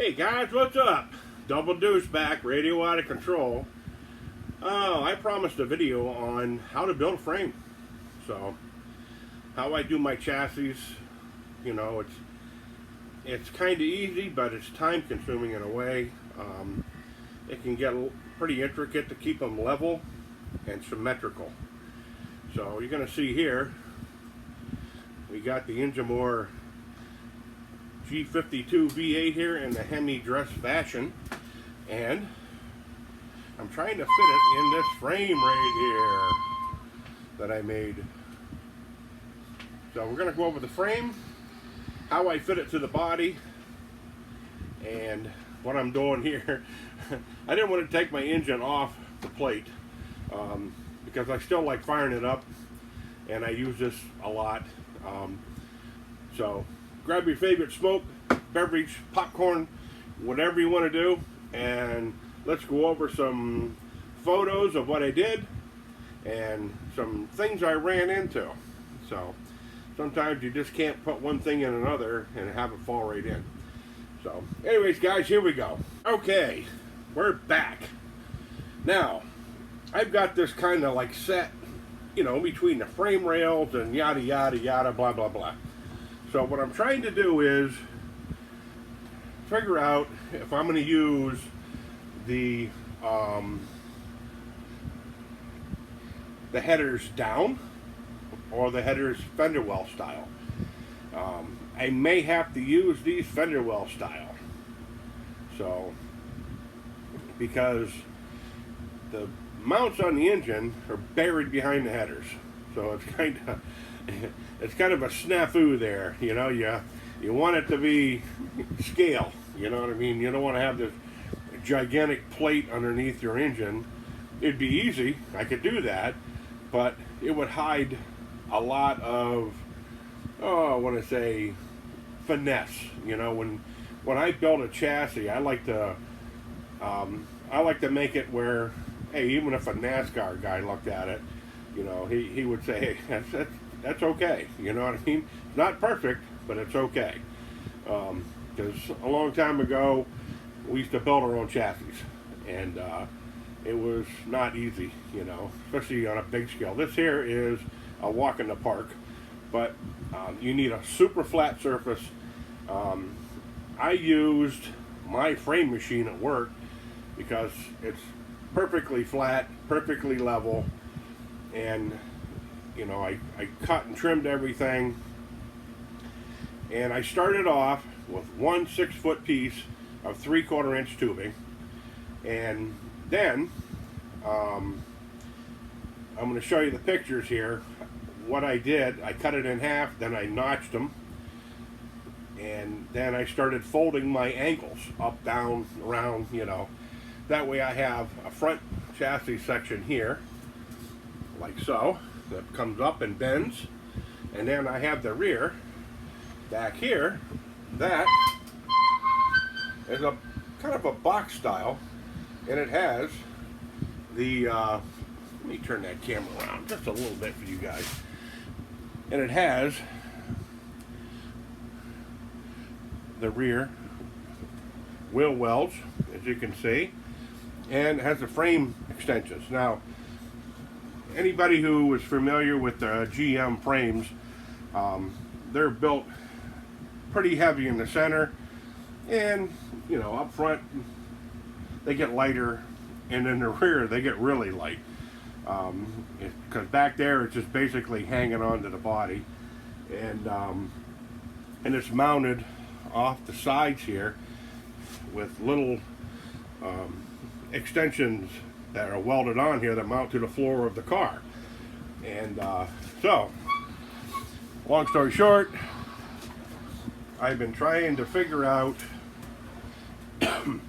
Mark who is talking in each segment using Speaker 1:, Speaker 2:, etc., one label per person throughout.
Speaker 1: Hey guys, what's up? Double Deuce back, radio out of control. I promised a video on how to build a frame. So, how I do my chassis, you know, it's kind of easy, but it's time consuming in a way. It can get pretty intricate to keep them level and symmetrical. So you're going to see here, we got the Chuan Qi V12 V8 here in the Hemi dress fashion, and I'm trying to fit it in this frame right here that I made. So we're going to go over the frame, how I fit it to the body, and what I'm doing here. I didn't want to take my engine off the plate because I still like firing it up, and I use this a lot. So grab your favorite smoke, beverage, popcorn, whatever you want to do, and let's go over some photos of what I did and some things I ran into. So sometimes you just can't put one thing in another and have it fall right in. So anyways guys, here we go. Okay, we're back. Now, I've got this kind of like set, you know, between the frame rails and yada yada yada blah blah blah. So what I'm trying to do is figure out if I'm going to use the headers down or the headers fender well style. I may have to use these fender well style. So, because the mounts on the engine are buried behind the headers, so it's kind of a snafu there. You know, you want it to be scale. You know what I mean? You don't want to have this gigantic plate underneath your engine. It'd be easy. I could do that, but it would hide a lot of, I want to say, finesse. You know, when I build a chassis, I like to make it where, hey, even if a NASCAR guy looked at it, you know, he would say, hey, that's okay. You know what I mean? It's not perfect, but it's okay. Because a long time ago, we used to build our own chassis, and it was not easy, you know, especially on a big scale. This here is a walk in the park, but you need a super flat surface. I used my frame machine at work because it's perfectly flat, perfectly level, and you know, I cut and trimmed everything, and I started off with one 6-foot piece of 3/4 inch tubing, and then I'm going to show you the pictures here. What I did, I cut it in half, then I notched them, and then I started folding my angles up, down, around, you know. That way I have a front chassis section here, like so, that comes up and bends, and then I have the rear back here that is a kind of a box style, and it has the let me turn that camera around just a little bit for you guys, and it has the rear wheel wells, as you can see, and it has the frame extensions. Now, anybody who is familiar with the GM frames, they're built pretty heavy in the center, and you know, up front they get lighter, and in the rear they get really light, because back there it's just basically hanging onto the body, and it's mounted off the sides here with little extensions that are welded on here that mount to the floor of the car. And so, long story short, I've been trying to figure out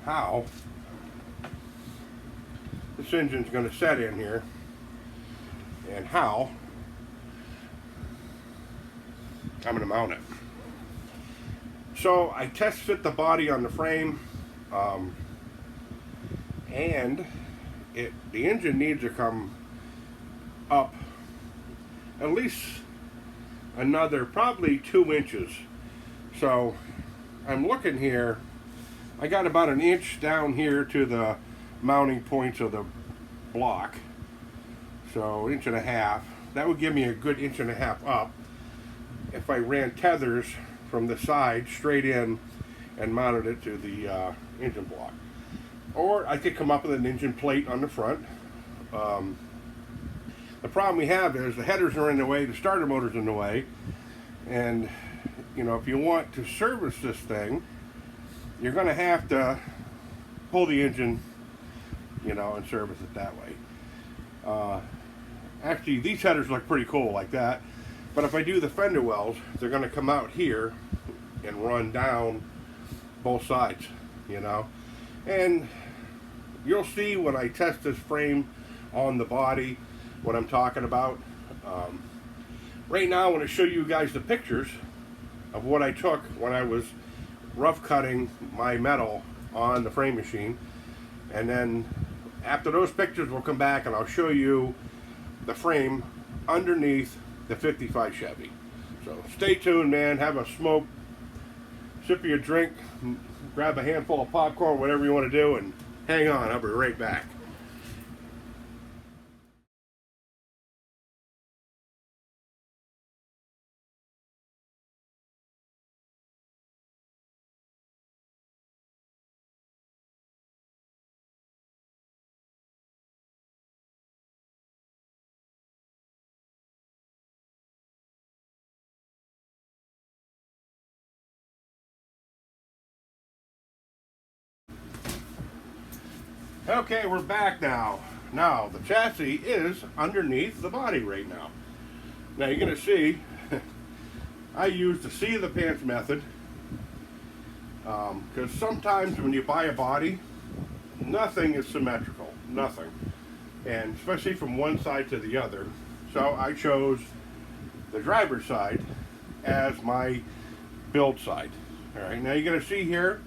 Speaker 1: how this engine's going to set in here, and how I'm going to mount it. So I test fit the body on the frame, and the engine needs to come up at least another probably 2 inches. So I'm looking here I got about an inch down here to the mounting points of the block, so 1.5 inches. That would give me a good 1.5 inches up if I ran tethers from the side straight in and mounted it to the engine block. Or I could come up with an engine plate on the front. The problem we have is the headers are in the way, the starter motor's in the way, and you know, if you want to service this thing, you're going to have to pull the engine, you know, and service it that way. Actually, these headers look pretty cool like that, but if I do the fender wells, they're going to come out here and run down both sides, you know. And you'll see when I test this frame on the body what I'm talking about. Right now I want to show you guys the pictures of what I took when I was rough cutting my metal on the frame machine, and then after those pictures we'll come back and I'll show you the frame underneath the 55 Chevy. So stay tuned, man. Have a smoke, sip of your drink, grab a handful of popcorn, whatever you want to do, and hang on. I'll be right back. Okay, we're back now. Now, the chassis is underneath the body right now. Now, you're going to see, I use the seat of the pants method, because sometimes when you buy a body, nothing is symmetrical, nothing. And especially from one side to the other. So I chose the driver's side as my build side. All right, now you're going to see here,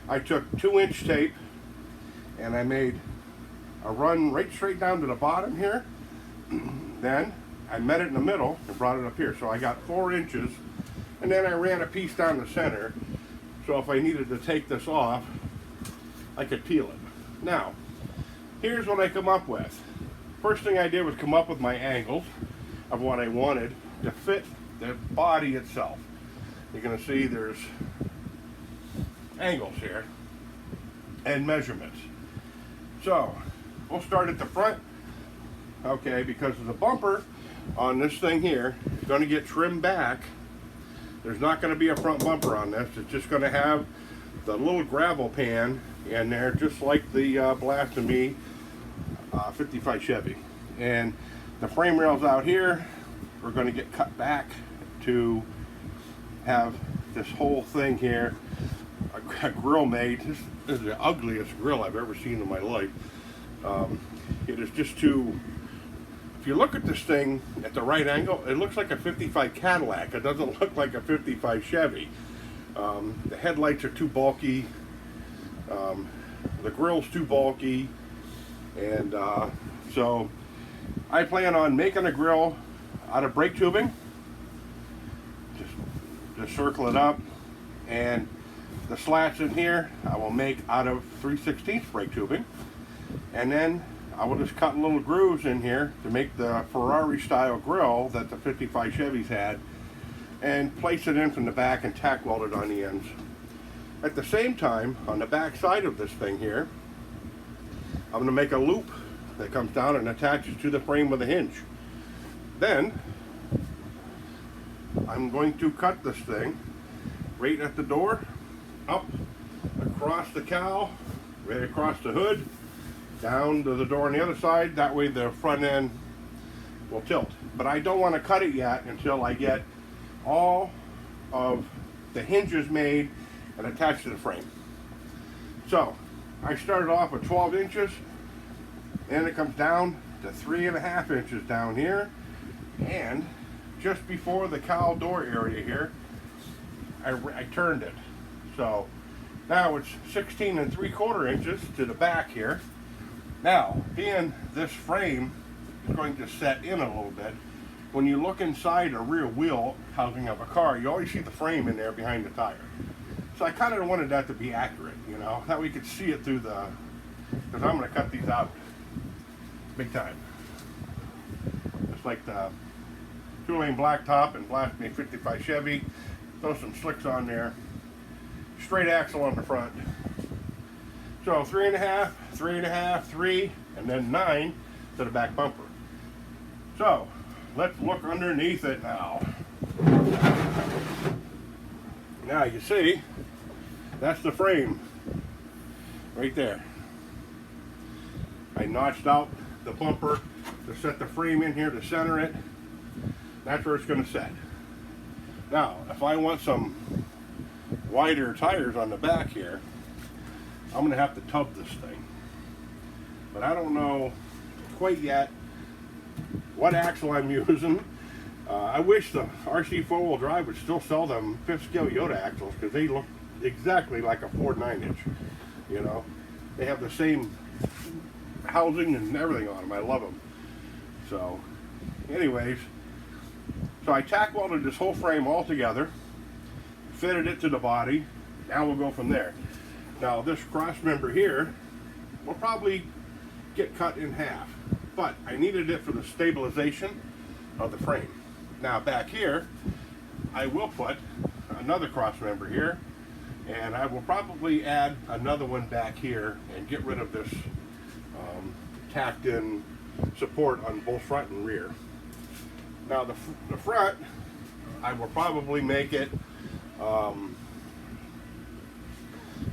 Speaker 1: I took 2-inch tape, and I made a run right straight down to the bottom here. Then I met it in the middle and brought it up here. So I got 4 inches, and then I ran a piece down the center. So if I needed to take this off, I could peel it. Now, here's what I come up with. First thing I did was come up with my angles of what I wanted to fit the body itself. You're going to see there's angles here and measurements. So, we'll start at the front, okay, because the bumper on this thing here is going to get trimmed back. There's not going to be a front bumper on this. It's just going to have the little gravel pan in there, just like the Blast of Me 55 Chevy. And the frame rails out here are going to get cut back to have this whole thing here, a grill made. This is the ugliest grill I've ever seen in my life. It is just too, if you look at this thing at the right angle, it looks like a 55 Cadillac. It doesn't look like a 55 Chevy. The headlights are too bulky. The grill's too bulky. And so I plan on making a grill out of brake tubing. Just circle it up, and the slats in here I will make out of 3/16 brake tubing, and then I will just cut little grooves in here to make the Ferrari style grill that the 55 Chevys had, and place it in from the back and tack weld it on the ends. At the same time, on the back side of this thing here, I'm going to make a loop that comes down and attaches to the frame with a hinge. Then I'm going to cut this thing right at the door, up across the cowl, right across the hood, down to the door on the other side. That way the front end will tilt. But I don't want to cut it yet until I get all of the hinges made and attached to the frame. So I started off with 12 inches, and it comes down to 3.5 inches down here, and just before the cowl door area here, I turned it. So now it's 16 3/4 inches to the back here. Now, being this frame is going to set in a little bit, when you look inside a rear wheel housing of a car, you always see the frame in there behind the tire. So I kind of wanted that to be accurate, you know, that we could see it through the, because I'm going to cut these out big time. Just like the 2-lane blacktop and Blast Me 55 Chevy. Throw some slicks on there. Straight axle on the front. So 3.5, 3.5, 3, and then 9 to the back bumper. So let's look underneath it now. Now you see, that's the frame right there. I notched out the bumper to set the frame in here to center it. That's where it's going to set. Now, if I want some wider tires on the back here, I'm going to have to tub this thing. But I don't know quite yet what axle I'm using. I wish the RC 4-wheel drive would still sell them 5th scale Yoda axles, because they look exactly like a Ford 9-inch. You know, they have the same housing and everything on them. I love them. So, anyways, so I tack welded this whole frame all together, fitted it to the body. Now we'll go from there. Now this cross member here will probably get cut in half, but I needed it for the stabilization of the frame. Now back here, I will put another cross member here, and I will probably add another one back here and get rid of this tacked in support on both front and rear. Now the front, I will probably make it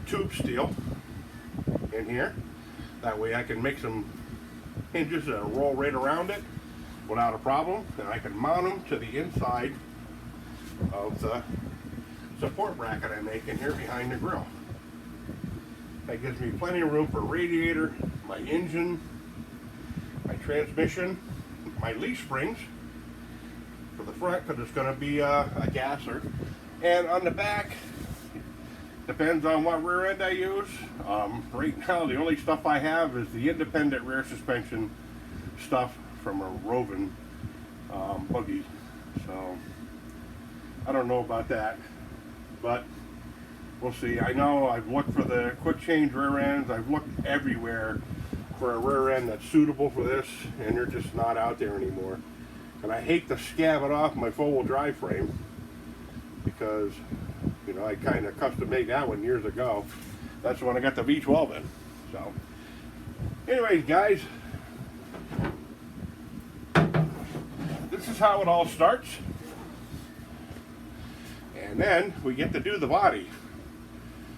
Speaker 1: tube steel in here. That way I can make some hinges that roll right around it without a problem, and I can mount them to the inside of the support bracket I make in here behind the grill. That gives me plenty of room for radiator, my engine, my transmission, my leaf springs for the front, because it's going to be a gasser. And on the back, depends on what rear end I use. Right now, the only stuff I have is the independent rear suspension stuff from a Rovin buggy. So I don't know about that, but we'll see. I know I've looked for the quick change rear ends. I've looked everywhere for a rear end that's suitable for this, and they're just not out there anymore. And I hate to scab it off my 4-wheel drive frame, because you know, I kind of custom made that one years ago. That's when I got the V12 in. So anyways, guys, this is how it all starts. And then we get to do the body.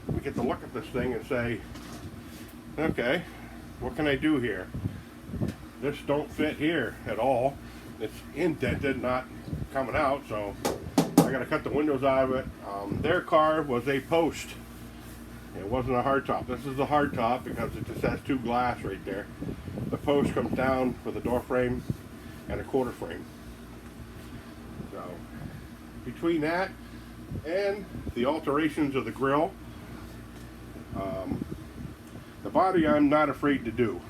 Speaker 1: We get to look at this thing and say, okay, what can I do here? This don't fit here at all. It's indented, not coming out, so I got to cut the windows out of it. Their car was a post. It wasn't a hardtop. This is a hardtop because it just has 2 glass right there. The post comes down with a door frame and a quarter frame. So between that and the alterations of the grill, the body I'm not afraid to do.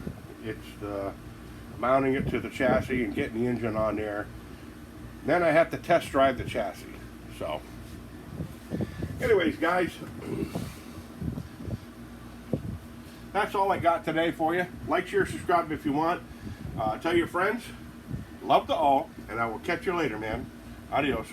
Speaker 1: It's the mounting it to the chassis and getting the engine on there. Then I have to test drive the chassis. So anyways, guys, that's all I got today for you. Like, share, subscribe if you want. Tell your friends. Love to all, and I will catch you later, man. Adios.